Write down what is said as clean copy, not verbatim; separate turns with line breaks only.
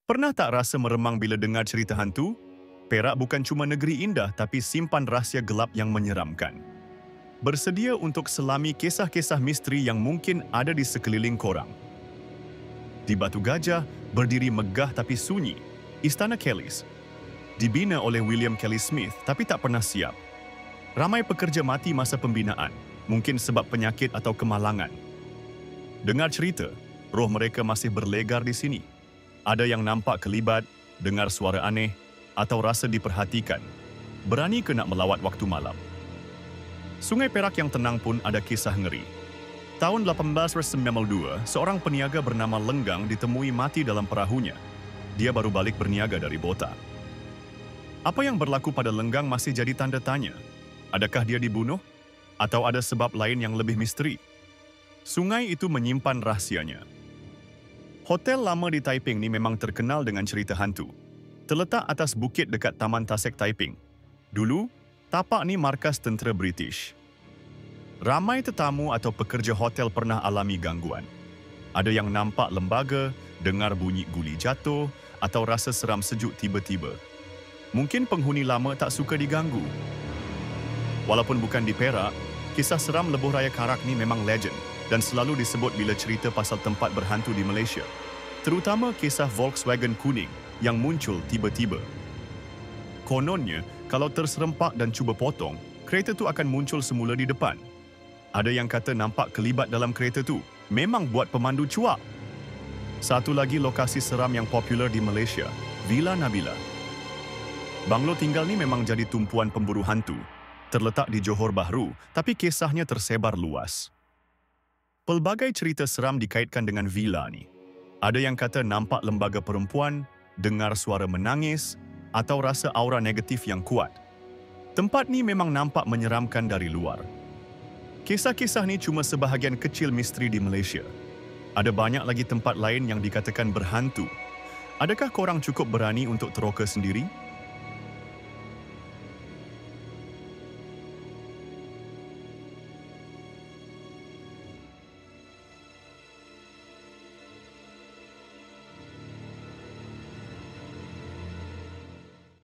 Pernah tak rasa meremang bila dengar cerita hantu? Perak bukan cuma negeri indah tapi simpan rahsia gelap yang menyeramkan. Bersedia untuk selami kisah-kisah misteri yang mungkin ada di sekeliling korang. Di Batu Gajah, berdiri megah tapi sunyi, Istana Kellys. Dibina oleh William Kelly Smith tapi tak pernah siap. Ramai pekerja mati masa pembinaan, mungkin sebab penyakit atau kemalangan. Dengar cerita, roh mereka masih berlegar di sini. Ada yang nampak kelibat, dengar suara aneh, atau rasa diperhatikan. Berani ke nak melawat waktu malam? Sungai Perak yang tenang pun ada kisah ngeri. Tahun 1892, seorang peniaga bernama Lenggang ditemui mati dalam perahunya. Dia baru balik berniaga dari Bota. Apa yang berlaku pada Lenggang masih jadi tanda tanya. Adakah dia dibunuh? Atau ada sebab lain yang lebih misteri? Sungai itu menyimpan rahsianya. Hotel lama di Taiping ni memang terkenal dengan cerita hantu. Terletak atas bukit dekat Taman Tasek Taiping. Dulu, tapak ni markas tentera British. Ramai tetamu atau pekerja hotel pernah alami gangguan. Ada yang nampak lembaga, dengar bunyi guli jatuh, atau rasa seram sejuk tiba-tiba. Mungkin penghuni lama tak suka diganggu. Walaupun bukan di Perak, kisah seram Lebuh Raya Karak ni memang legend dan selalu disebut bila cerita pasal tempat berhantu di Malaysia. Terutama kisah Volkswagen kuning yang muncul tiba-tiba. Kononnya, kalau terserempak dan cuba potong, kereta tu akan muncul semula di depan. Ada yang kata nampak kelibat dalam kereta tu, memang buat pemandu cuak. Satu lagi lokasi seram yang popular di Malaysia, Villa Nabila. Banglo tinggal ni memang jadi tumpuan pemburu hantu. Terletak di Johor Bahru, tapi kisahnya tersebar luas. Pelbagai cerita seram dikaitkan dengan villa ni. Ada yang kata nampak lembaga perempuan, dengar suara menangis, atau rasa aura negatif yang kuat. Tempat ni memang nampak menyeramkan dari luar. Kisah-kisah ni cuma sebahagian kecil misteri di Malaysia. Ada banyak lagi tempat lain yang dikatakan berhantu. Adakah korang cukup berani untuk teroka sendiri?